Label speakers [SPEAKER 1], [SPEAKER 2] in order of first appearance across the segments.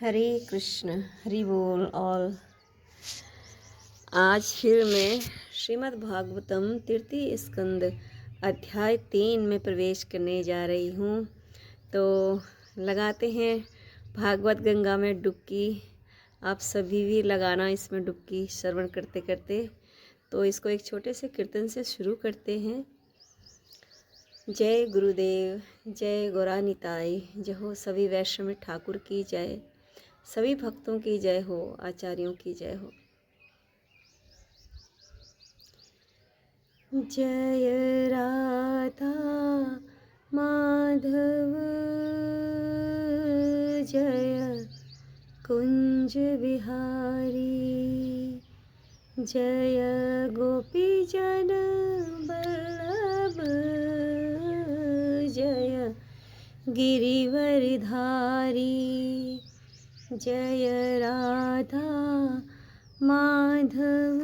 [SPEAKER 1] हरे कृष्ण हरि बोल। और आज फिर मैं श्रीमद् भागवतम तृतीय स्कंद अध्याय 3 में प्रवेश करने जा रही हूँ। तो लगाते हैं भागवत गंगा में डुबकी। आप सभी भी लगाना इसमें डुबकी श्रवण करते करते। तो इसको एक छोटे से कीर्तन से शुरू करते हैं। जय गुरुदेव, जय गौरानिताई, जय हो सभी वैष्णव ठाकुर की जय, सभी भक्तों की जय हो, आचार्यों की जय हो। जय राधा माधव, जय कुंज बिहारी, जय गोपी जन बल्लभ, जय गिरिवरधारी, जय राधा माधव,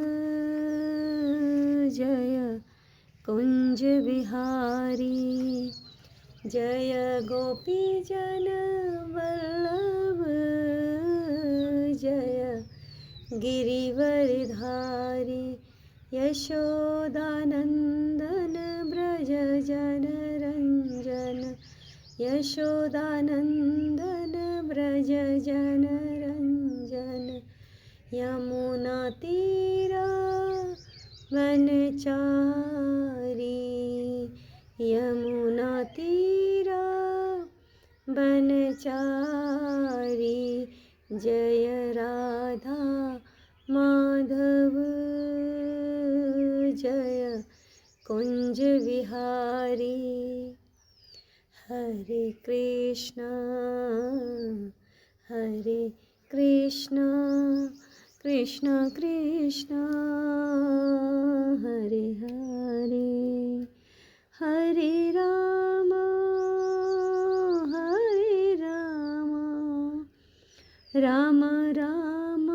[SPEAKER 1] जय कुंज बिहारी, जय गोपी जन वल्लभ, जय गिरिवरधारी, यशोदानंदन ब्रज जन रंजन, यशोदानंदन ब्रज जन रंजन, यमुना तीरा बनचारी, यमुना तीरा बनचारी, जय राधा माधव, जय कुंज बिहारी। हरे कृष्णा कृष्ण कृष्ण हरे हरे, हरे राम राम राम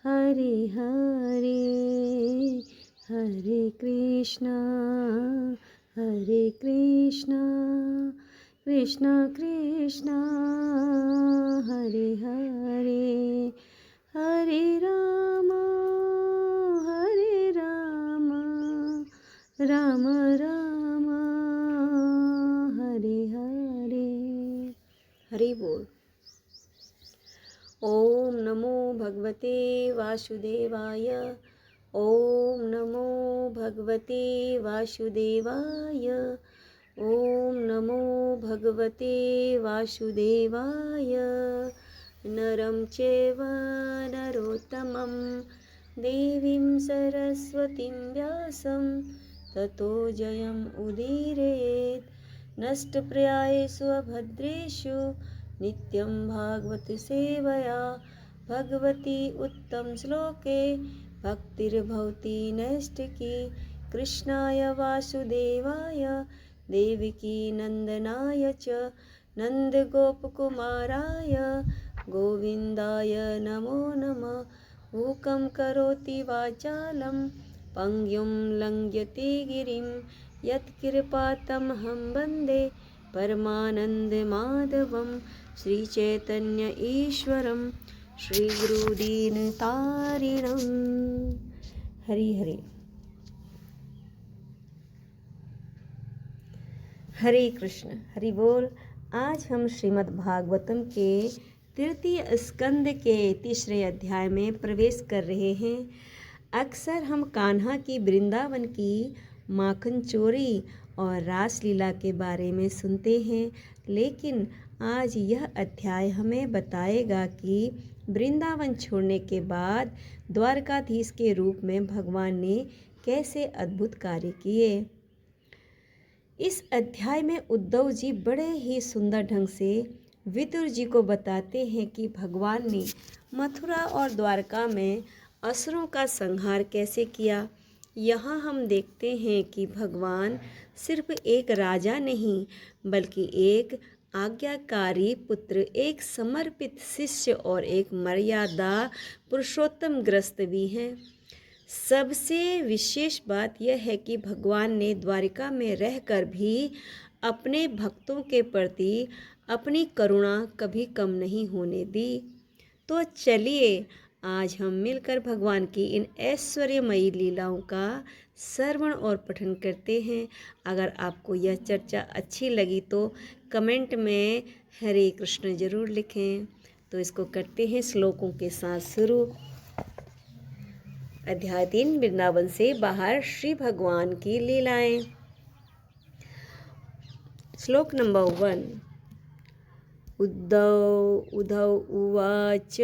[SPEAKER 1] हरे हरे, हरे कृष्णा कृष्ण कृष्ण हरे हरे, हरे राम राम राम हरे हरे। हरि बोल। ओम नमो भगवते वासुदेवाय, ओम नमो भगवते वासुदेवाय, ओम नमो भगवते वासुदेवाय। नरं चैव नरोत्तमं देवीं सरस्वतीं व्यासं ततो जयम् उदीरयेत्। नष्टप्रायेषु अभद्रेषु नित्यं भागवत सेवया भगवती उत्तम श्लोके भक्तिर्भवति नैष्टिकी। कृष्णाय वासुदेवाय देवकी नंदनाय च नन्दगोपकुमाराय गोविन्दाय नमो नमः। मूकं करोति वाचालं पङ्गुं लङ्घयति गिरिं, यत्कृपातमहं वन्दे परमानन्दमाधवं। श्रीचैतन्य ईश्वरं श्रीगुरुदीनतारिणं। हरि हरि। हरे कृष्ण हरि बोल। आज हम श्रीमद् भागवतम के तृतीय स्कंद के तीसरे अध्याय में प्रवेश कर रहे हैं। अक्सर हम कान्हा की वृंदावन की माखन चोरी और रासलीला के बारे में सुनते हैं, लेकिन आज यह अध्याय हमें बताएगा कि वृंदावन छोड़ने के बाद द्वारकाधीश के रूप में भगवान ने कैसे अद्भुत कार्य किए। इस अध्याय में उद्धव जी बड़े ही सुंदर ढंग से विदुर जी को बताते हैं कि भगवान ने मथुरा और द्वारका में असुरों का संहार कैसे किया। यहाँ हम देखते हैं कि भगवान सिर्फ एक राजा नहीं, बल्कि एक आज्ञाकारी पुत्र, एक समर्पित शिष्य और एक मर्यादा पुरुषोत्तम ग्रस्त भी हैं। सबसे विशेष बात यह है कि भगवान ने द्वारिका में रहकर भी अपने भक्तों के प्रति अपनी करुणा कभी कम नहीं होने दी। तो चलिए आज हम मिलकर भगवान की इन ऐश्वर्यमयी लीलाओं का श्रवण और पठन करते हैं। अगर आपको यह चर्चा अच्छी लगी तो कमेंट में हरे कृष्ण जरूर लिखें। तो इसको करते हैं श्लोकों के साथ शुरू। अध्याय 3 वृंदावन से बाहर श्री भगवान की लीलाएं। श्लोक नंबर 1। उद्धव उवाच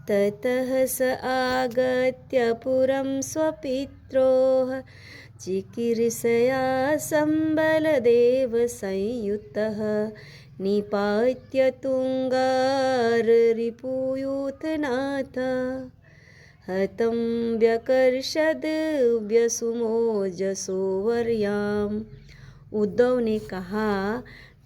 [SPEAKER 1] ततः स आगत्य पुरं स्वपित्रोः चिकीर्षया संबलदेव संयुतः निपात्य तुंगाररिपुयूथनाथ हतं व्यकर्षद व्यसुमोजसो वर्याम्। उद्धव ने कहा,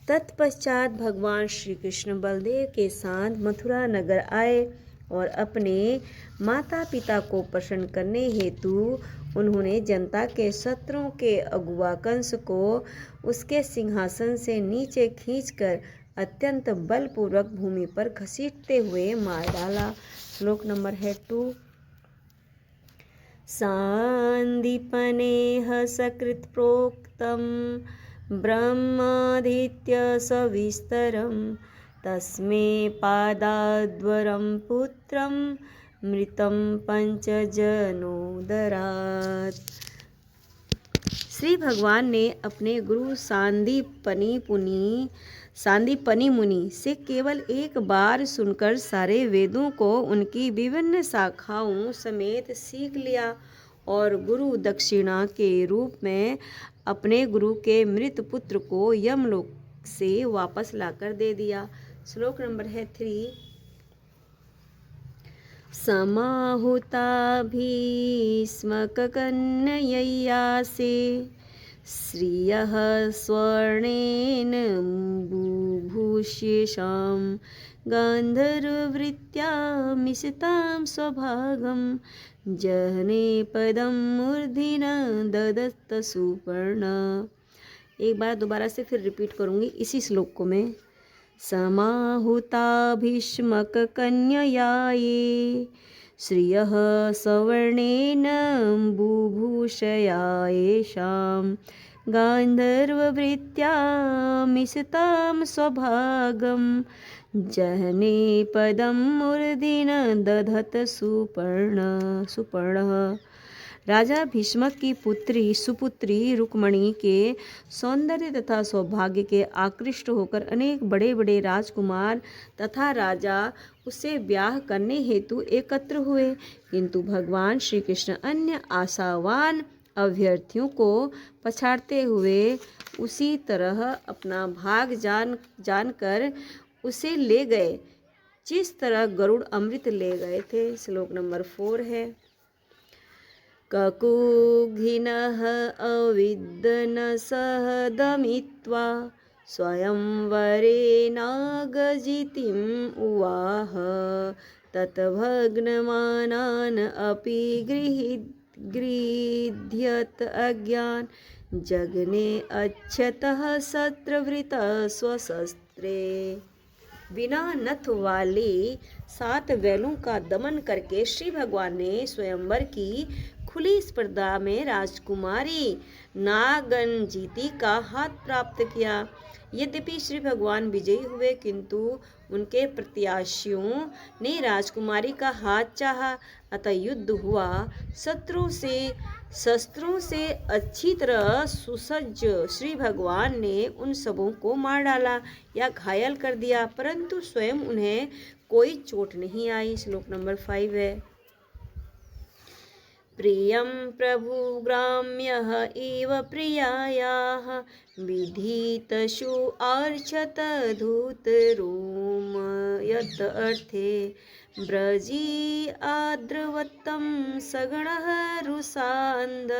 [SPEAKER 1] तत्पश्चात भगवान श्री कृष्ण बलदेव के साथ मथुरा नगर आए और अपने माता पिता को प्रसन्न करने हेतु उन्होंने जनता के शत्रुओं के अगुआ कंस को उसके सिंहासन से नीचे खींचकर अत्यंत बलपूर्वक भूमि पर घसीटते हुए मार डाला। श्लोक नंबर है 2। सांदीपनेह सकृत प्रोक्तम ब्रह्मादित्य सविस्तरं तस्मै पादाद्वरं पुत्रं मृतं पंचजनोदरात्। श्री भगवान ने अपने गुरु सांदीपनी मुनि से केवल एक बार सुनकर सारे वेदों को उनकी विभिन्न शाखाओं समेत सीख लिया और गुरु दक्षिणा के रूप में अपने गुरु के मृत पुत्र को यमलोक से वापस लाकर दे दिया। श्लोक नंबर है 3। समाहुता भीष्मककन्ययासे श्रियः स्वर्णेन बुभूषिषां गान्धर्ववृत्त्या मिषतां स्वभागं जहने पदं मूर्धिना ददत्त सुपर्ण। एक बार दोबारा से फिर रिपीट करूँगी इसी श्लोक को मैं। समाहुता भीष्मक कन्ययाये श्रियः सवर्णेन बुभूषया येषां गान्धर्ववृत्त्या मिषतां स्वभागं जहने पदं मूर्धिना दधत सुपर्णः। राजा भीष्मक की पुत्री सुपुत्री रुक्मणी के सौंदर्य तथा सौभाग्य के आकृष्ट होकर अनेक बड़े बड़े राजकुमार तथा राजा उससे ब्याह करने हेतु एकत्र हुए, किंतु भगवान श्री कृष्ण अन्य आशावान अभ्यर्थियों को पछाड़ते हुए उसी तरह अपना भाग जानकर उसे ले गए जिस तरह गरुड़ अमृत ले गए थे। श्लोक नंबर 4 है। ककुघिनः अविद्दनसः दमित्वा स्वयंवरेणागजितिम् उवाह ततभग्नमानान् अपि गृह्यत अज्ञान जग्ने अच्छतः शत्रवृतः स्वशस्त्रे। बिना नथ वाले 7 बैलों का दमन करके श्री भगवान ने स्वयंवर की खुली स्पर्धा में राजकुमारी नागनजीति का हाथ प्राप्त किया। यद्यपि श्री भगवान विजयी हुए, किंतु उनके प्रत्याशियों ने राजकुमारी का हाथ चाहा, अतः युद्ध हुआ। शस्त्रों से अच्छी तरह सुसज्ज श्री भगवान ने उन सबों को मार डाला या घायल कर दिया, परंतु स्वयं उन्हें कोई चोट नहीं आई। श्लोक नंबर 5 है। प्रियं प्रभुग्राम्यः इव प्रियायाः विधितशु अर्चत धूतरोम यत अर्थे ब्रजी आद्रवत्तं सगणः रुषान्ध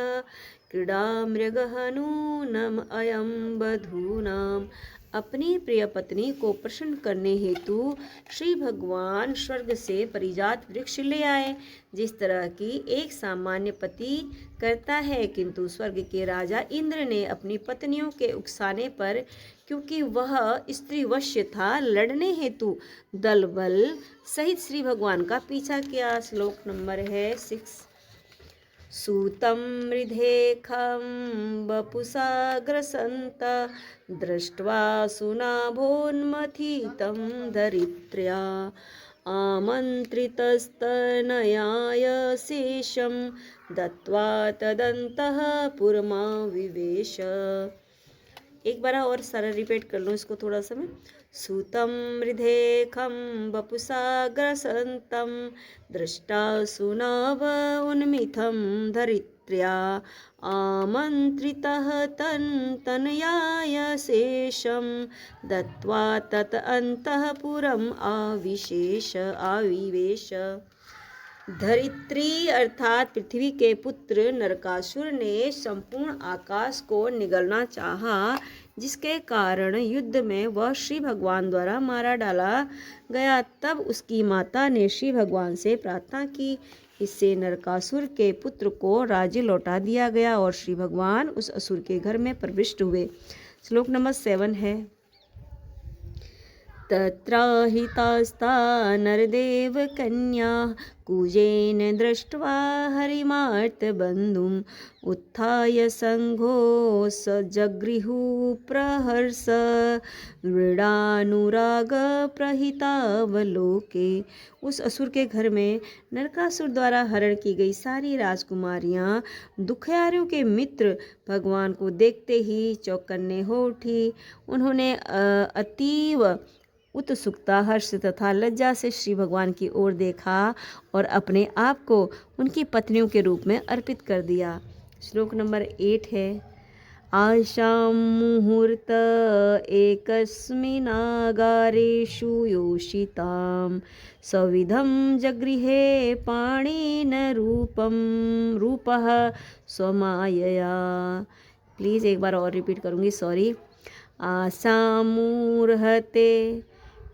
[SPEAKER 1] क्रीडामृगः नूनम् अयं बधूनाम् अपनी प्रिय पत्नी को प्रसन्न करने हेतु श्री भगवान स्वर्ग से परिजात वृक्ष ले आए, जिस तरह की एक सामान्य पति करता है। किंतु स्वर्ग के राजा इंद्र ने अपनी पत्नियों के उकसाने पर, क्योंकि वह स्त्रीवश्य था, लड़ने हेतु दल बल सहित श्री भगवान का पीछा किया। श्लोक नंबर है 6। सूतं मृधेखं वपुषा ग्रसन्त दृष्ट्वा सुनाभोन्मथितं धरित्र्या आमन्त्रितस्तनयाय शेषं दत्त्वा तदन्तः पुरमाविवेश। एक बार और सारा रिपीट कर लूँ इसको थोड़ा सा मैं। सूतं मृधेखं वपुषा ग्रसन्तं दृष्टा सुनाभ उन्मिथं धरित्र्या आमन्त्रितः तनयाय शेषं दत्त्वा तत अन्तःपुरम् आविवेश। धरित्री अर्थात पृथ्वी के पुत्र नरकासुर ने संपूर्ण आकाश को निगलना चाहा, जिसके कारण युद्ध में वह श्री भगवान द्वारा मारा डाला गया। तब उसकी माता ने श्री भगवान से प्रार्थना की, इससे नरकासुर के पुत्र को राज्य लौटा दिया गया और श्री भगवान उस असुर के घर में प्रविष्ट हुए। श्लोक नंबर 7 है। तत्राहितास्ता नरदेव कन्या कुजेन दृष्ट्वा हरिमार्तबन्धुम् उत्थाय संघो स जगृहु प्रहर्ष मृडानुराग प्रहितावलोके। उस असुर के घर में नरकासुर द्वारा हरण की गई सारी राजकुमारियां दुखियारियों के मित्र भगवान को देखते ही चौकन्ने हो उठी। उन्होंने अतीव उत्सुकता, हर्ष तथा लज्जा से श्री भगवान की ओर देखा और अपने आप को उनकी पत्नियों के रूप में अर्पित कर दिया। श्लोक नंबर 8 है। आशां मुहूर्त एकस्मिन्नागारेषु योषितां सविधं जगृहे पाणिन रूपः स्वमायया। प्लीज़ एक बार और रिपीट करूँगी, सॉरी। आशां मुहूर्ते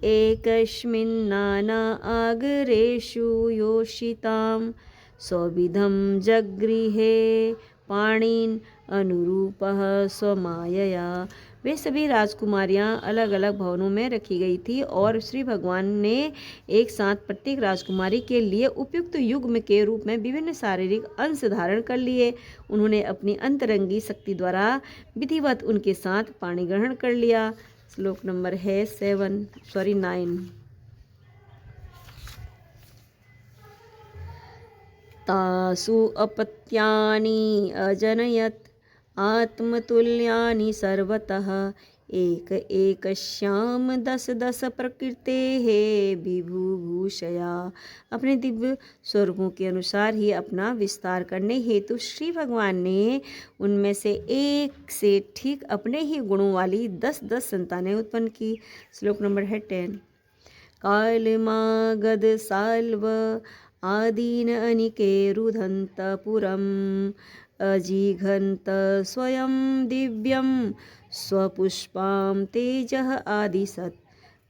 [SPEAKER 1] एकस्मिन्नागारेषु योषितां स्वविधं जगृहे पाणिन अनुरूपः स्वमायया। वे सभी राजकुमारियां अलग अलग भवनों में रखी गई थी और श्री भगवान ने एक साथ प्रत्येक राजकुमारी के लिए उपयुक्त युग्म के रूप में विभिन्न शारीरिक अंश धारण कर लिए। उन्होंने अपनी अंतरंगी शक्ति द्वारा विधिवत उनके साथ पाणी ग्रहण कर लिया। श्लोक नंबर है 9। तासु अपत्यानि अजनयत् आत्मतुल्यानि सर्वतः एक एकस्यां 10 प्रकृतेः विभुभूषया। अपने दिव्य स्वरूपों के अनुसार ही अपना विस्तार करने हेतु श्री भगवान ने उनमें से एक से ठीक अपने ही गुणों वाली 10 संतानें उत्पन्न की। श्लोक नंबर है 10। कालमागध साल्व आदीन अनिके रुधन्त पुरम् अजिघन्त स्वयं दिव्यं स्वपुष्पां तेजः आदिशत्।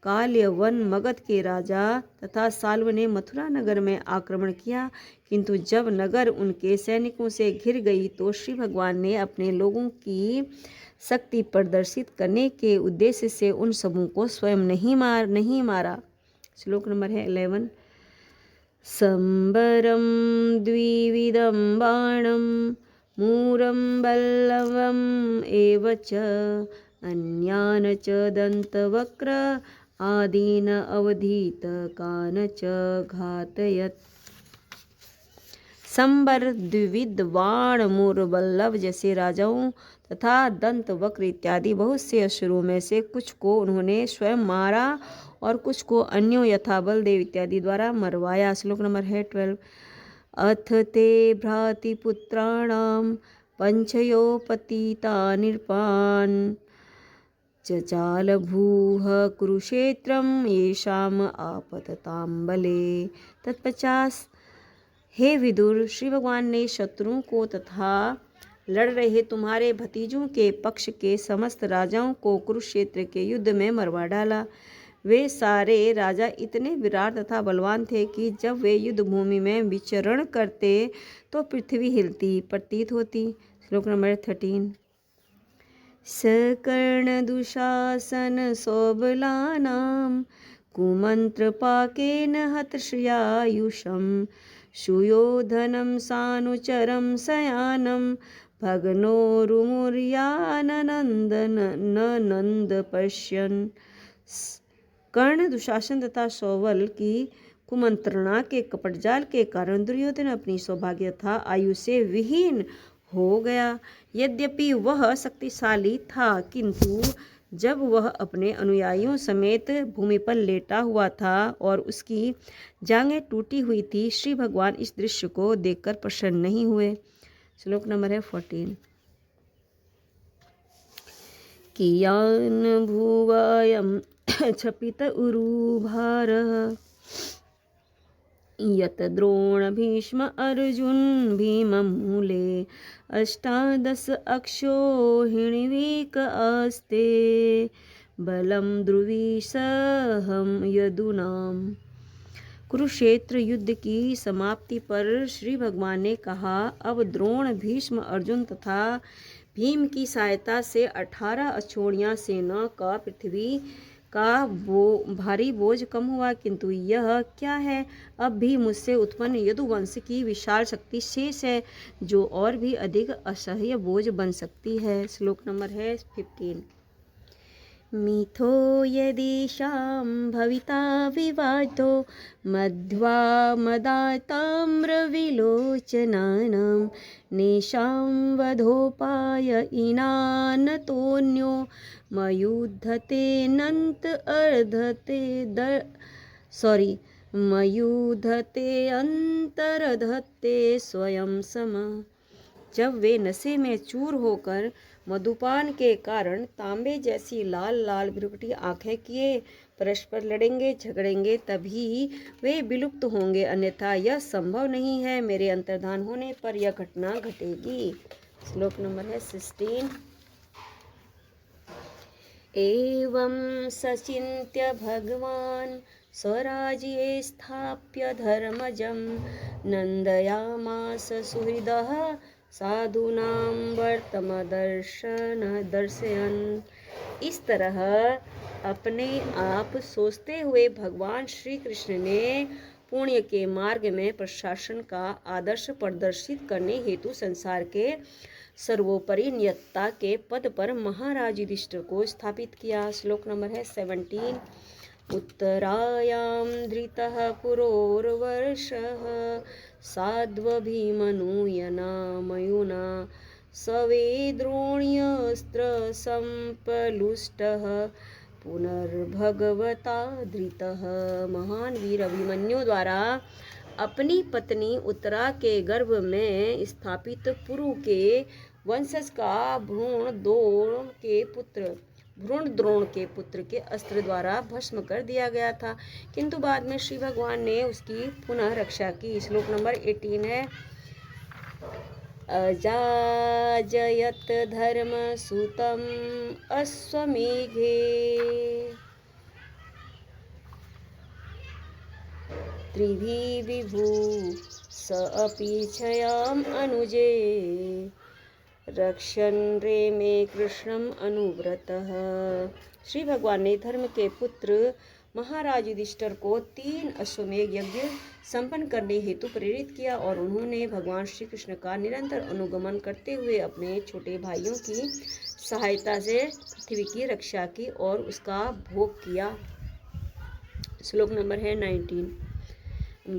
[SPEAKER 1] काल्य वन मगध के राजा तथा साल्व ने मथुरा नगर में आक्रमण किया, किंतु जब नगर उनके सैनिकों से घिर गई तो श्री भगवान ने अपने लोगों की शक्ति प्रदर्शित करने के उद्देश्य से उन सबों को स्वयं नहीं मारा। श्लोक नंबर है 11। संबरम द्विविधं बाणं मूरं बल्लवम् एव च अन्यान च दन्तवक्र आदीन अवधीत कान च घातयत्। संबर, द्विविध बाण, मूर, बल्लभ जैसे राजाओं तथा दंत वक्र इत्यादि बहुत से असुरों में से कुछ को उन्होंने स्वयं मारा और कुछ को अन्यों यथा बलदेव इत्यादि द्वारा मरवाया। श्लोक नंबर है 12। अथ ते भ्रातृपुत्राणां पंचयो पतिता नृपान् चचाल भूः कुरुक्षेत्रं येषाम् आपततां बले। तत्पश्चात हे विदुर, श्री भगवान ने शत्रुओं को तथा लड़ रहे तुम्हारे भतीजों के पक्ष के समस्त राजाओं को कुरुक्षेत्र के युद्ध में मरवा डाला। वे सारे राजा इतने विराट तथा बलवान थे कि जब वे युद्ध भूमि में विचरण करते तो पृथ्वी हिलती प्रतीत होती। श्लोक नंबर 13। सकर्ण दुशासन सौबलानां कुमंत्रपाकेन हतश्रियायुषं सुयोधनं सानुचरं सयानं भग्नोरुमुर्याननंद पश्यन्। कर्ण, दुशासन तथा सौबल की कुमंत्रणा के कपटजाल के कारण दुर्योधन अपनी सौभाग्य तथा आयु से विहीन हो गया। यद्यपि वह शक्तिशाली था, किंतु जब वह अपने अनुयायियों समेत भूमि पर लेटा हुआ था और उसकी जांघें टूटी हुई थी, श्री भगवान इस दृश्य को देखकर प्रसन्न नहीं हुए। श्लोक नंबर है 14। कियान भुवायं क्षपित उरुभारः यत द्रोण भीष्म अर्जुन भीममूले अष्टादश अक्षोहिणीवीक आस्ते बलम द्रुविसहम यदुनाम। कुरुक्षेत्र युद्ध की समाप्ति पर श्री भगवान ने कहा, अब द्रोण, भीष्म, अर्जुन तथा भीम की सहायता से 18 अक्षौहिणी सेना का पृथ्वी का भारी बोझ कम हुआ, किंतु यह क्या है, अब भी मुझसे उत्पन्न यदुवंश की विशाल शक्ति शेष है जो और भी अधिक असह्य बोझ बन सकती है। श्लोक नंबर है 15। मिथो यदिशां भविता विवादो मध्वा मदाताम्रविलोचनानां नेषां वधोपाय इनानतोऽन्यो मयुद्धते अंतरधत्ते स्वयं सम। जब वे नशे में चूर होकर मधुपान के कारण तांबे जैसी लाल लाल भ्रुकुटी आंखें किए परस्पर लड़ेंगे झगड़ेंगे, तभी वे विलुप्त होंगे, अन्यथा यह संभव नहीं है। मेरे अंतर्धान होने पर यह घटना घटेगी। श्लोक नंबर है 16। एवं सचिन्त्य भगवान् स्वराज्ये स्थाप्य धर्मजं नन्दयामास सुहृदः साधूनां दर्शयन्। इस तरह अपने आप सोचते हुए भगवान श्री कृष्ण ने पुण्य के मार्ग में प्रशासन का आदर्श प्रदर्शित करने हेतु संसार के सर्वोपरि नियंता के पद पर महाराज युधिष्ठिर को स्थापित किया। श्लोक नंबर है 17। उत्तरायां धृतः पुरोर्वर्षः साध्वभीमनुयना मयुना सवे द्रोण्यस्त्रसम्पलुष्टः पुनर्भगवता धृतः। महान वीर अभिमन्यु द्वारा अपनी पत्नी उत्तरा के गर्भ में स्थापित पुरु के वंशज का भ्रूण द्रोण के पुत्र के अस्त्र द्वारा भस्म कर दिया गया था, किंतु बाद में श्री भगवान ने उसकी पुनः रक्षा की। श्लोक नंबर 18 है। अजाजयत धर्म सुतम अश्वमेघे त्रिभी विभू स अपि क्षयाम अनुजे रक्षण रे में कृष्णम अनुव्रतः। श्री भगवान ने धर्म के पुत्र महाराज युधिष्ठिर को 3 अश्वमेघ यज्ञ संपन्न करने हेतु प्रेरित किया और उन्होंने भगवान श्री कृष्ण का निरंतर अनुगमन करते हुए अपने छोटे भाइयों की सहायता से पृथ्वी की रक्षा की और उसका भोग किया। श्लोक नंबर है 19।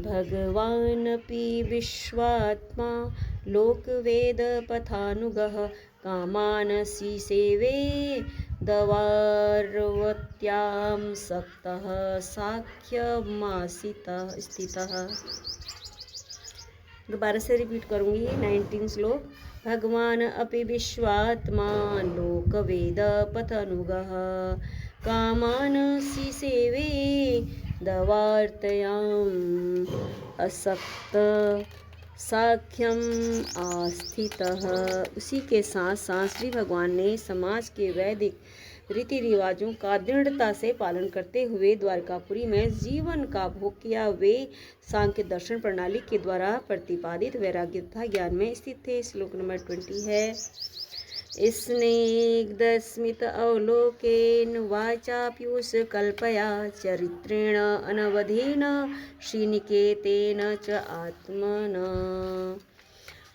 [SPEAKER 1] भगवानपि विश्वात्मा लोकवेद पथानुगः कामानसि सेवे दवार्वत्यां सक्तः साख्यमासितः स्थितः। दोबारा से रिपीट करूंगी 19 श्लोक। भगवान अपि विश्वात्मा लोकवेद पथानुगः कामानसि सेवे दवार्त्यां असक्त साख्यम आस्थितः। उसी के साथ साथ श्री भगवान ने समाज के वैदिक रीति रिवाजों का दृढ़ता से पालन करते हुए द्वारकापुरी में जीवन का भोग किया। वे सांख्य दर्शन प्रणाली के द्वारा प्रतिपादित वैराग्य तथा ज्ञान में स्थित थे। श्लोक नंबर 20 है। स्निग्धस्मित अवलोकेन वाचा पीयूष कल्पया चरित्रेण अनवधेन श्रीनिकेतेन च आत्मना।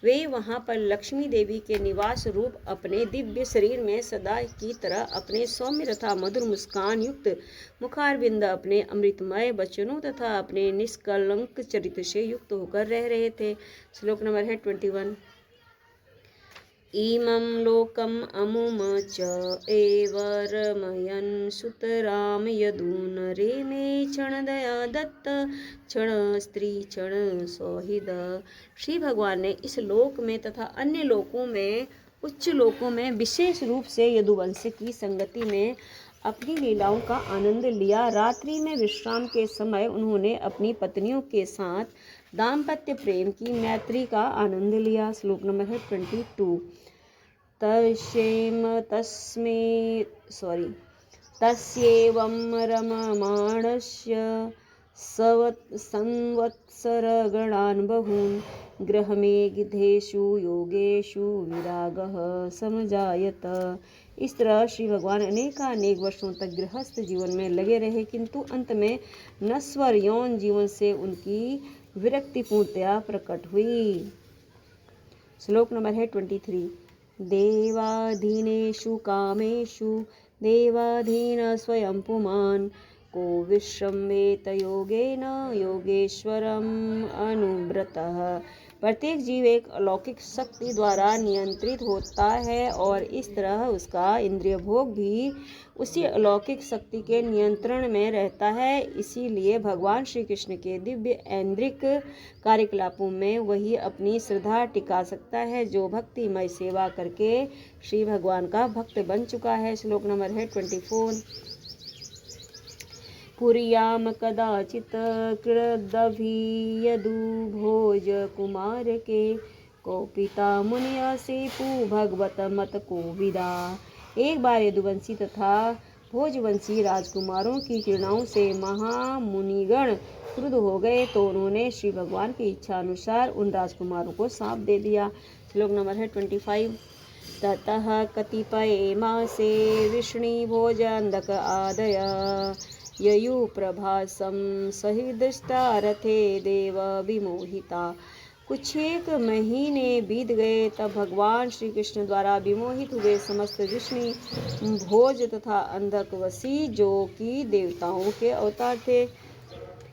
[SPEAKER 1] वे वहाँ पर लक्ष्मी देवी के निवास रूप अपने दिव्य शरीर में सदा की तरह अपने सौम्य तथा मधुर मुस्कान युक्त मुखारविंद, अपने अमृतमय वचनों तथा अपने निष्कलंक चरित्र से युक्त होकर रह रहे थे। श्लोक नंबर है 21। इमं लोकम अमुम च एव रमयन् सुतराम यदून रेमे क्षण दया दत्त क्षण स्त्री क्षण सौहिद। श्री भगवान ने इस लोक में तथा अन्य लोकों में, उच्च लोकों में, विशेष रूप से यदुवंश की संगति में अपनी लीलाओं का आनंद लिया। रात्रि में विश्राम के समय उन्होंने अपनी पत्नियों के साथ दाम्पत्य प्रेम की मैत्री का आनंद लिया। श्लोक नंबर है 22। तस्येवं रममाणस्य संवत्सरगणान् बहून् गृहमेघेषु योगेषु विरागः समजायत। इस तरह श्री भगवान अनेकानेक वर्षों तक गृहस्थ जीवन में लगे रहे, किंतु अंत में नश्वर यौन जीवन से उनकी विरक्ति पूर्णतया प्रकट हुई। श्लोक नंबर है 23। देवाधीनेषु कामेषु देवाधीन स्वयं पुमान् को विश्रम्भेत योगेन योगेश्वरम् अनुव्रतः। प्रत्येक जीव एक अलौकिक शक्ति द्वारा नियंत्रित होता है और इस तरह उसका इंद्रिय भोग भी उसी अलौकिक शक्ति के नियंत्रण में रहता है। इसीलिए भगवान श्री कृष्ण के दिव्य ऐन्द्रिक कार्यकलापों में वही अपनी श्रद्धा टिका सकता है जो भक्तिमय सेवा करके श्री भगवान का भक्त बन चुका है। श्लोक नंबर है 24। पुर्याम कदाचित कृदभि यदु भोज कुमार के कौपिता मुनिया सेपु भगवत मत कोविदा। एक बार यदुवंशी तथा भोजवंशी राजकुमारों की क्रीड़ाओं से महामुनिगण क्रुद्ध हो गए तो उन्होंने श्री भगवान की इच्छा अनुसार उन राजकुमारों को शाप दे दिया। श्लोक नंबर है 25। ततः कतिपये मासे विष्णु भोजंदक आदय ययु प्रभासम सहिदृष्टा रथे देव विमोहिता। कुछ एक महीने बीत गए, तब भगवान श्री कृष्ण द्वारा विमोहित हुए समस्त विष्णु भोज तथा अंधक वशी, जो कि देवताओं के अवतार थे,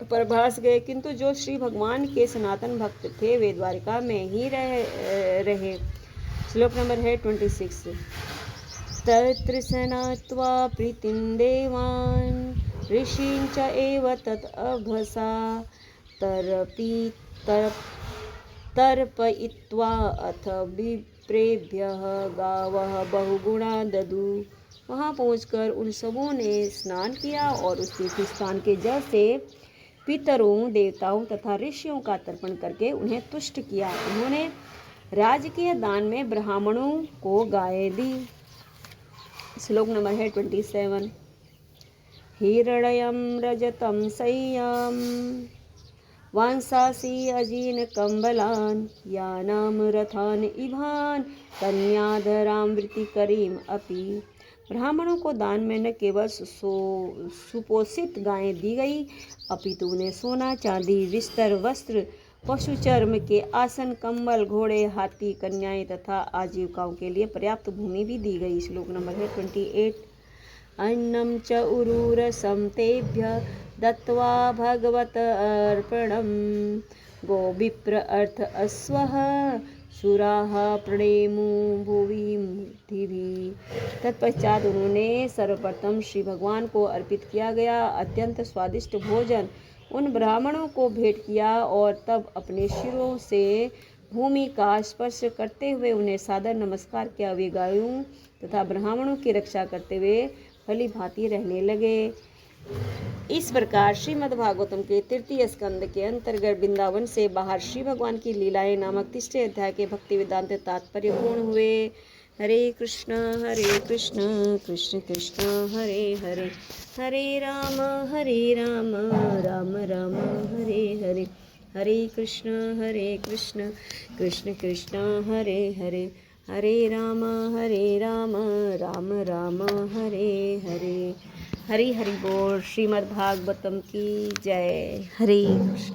[SPEAKER 1] प्रभास गए, किंतु जो श्री भगवान के सनातन भक्त थे वे द्वारिका में ही रहे। श्लोक नंबर है 26। तत्र स्नात्वा प्रीतिं देवान् ऋषीन् च एव तत् अभसा तर्पयित्वा अथ विप्रेभ्यः गावः बहुगुणा ददु। वहाँ पहुंचकर उन सबों ने स्नान किया और उस तीर्थ स्थान के जल से पितरों, देवताओं तथा ऋषियों का तर्पण करके उन्हें तुष्ट किया। उन्होंने राजकीय दान में ब्राह्मणों को गायें दी। श्लोक नंबर है 27। हिरण्यं रजतं सह्यां वांसासी अजीन कंबलान यानाम रथान इभान कन्याधरां वृत्तिकरीम अपि। ब्राह्मणों को दान में न केवल सुपोषित गायें दी गई, अपितु उन्हें सोना, चांदी, बिस्तर, वस्त्र, पशु चर्म के आसन, कंबल, घोड़े, हाथी, कन्याएं तथा आजीविकाओं के लिए पर्याप्त भूमि भी दी गई। श्लोक नंबर है 28। अन्नं च उरुरसं तेभ्यः दत्त्वा भगवत अर्पणं गोविप्र अर्थ अस्वः सुराः प्रणेमु भुवि मूर्तिभिः। तत्पश्चात उन्होंने सर्वप्रथम श्री भगवान को अर्पित किया गया अत्यंत स्वादिष्ट भोजन उन ब्राह्मणों को भेंट किया और तब अपने शिरों से भूमि का स्पर्श करते हुए उन्हें सादर नमस्कार किया। वे गायों तथा ब्राह्मणों की रक्षा करते हुए भली भांति रहने लगे। इस प्रकार श्रीमद् भागवतम के तृतीय स्कंद के अंतर्गत वृंदावन से बाहर श्री भगवान की लीलाएं नामक तीसरे अध्याय के भक्ति वेदांत तात्पर्य पूर्ण हुए। हरे कृष्ण कृष्ण कृष्ण हरे हरे, हरे राम राम राम हरे हरे, हरे कृष्ण कृष्ण कृष्ण हरे हरे, हरे राम राम राम हरे हरे। हरि हरि बोल। श्रीमद् भागवतम की जय। हरे कृष्ण।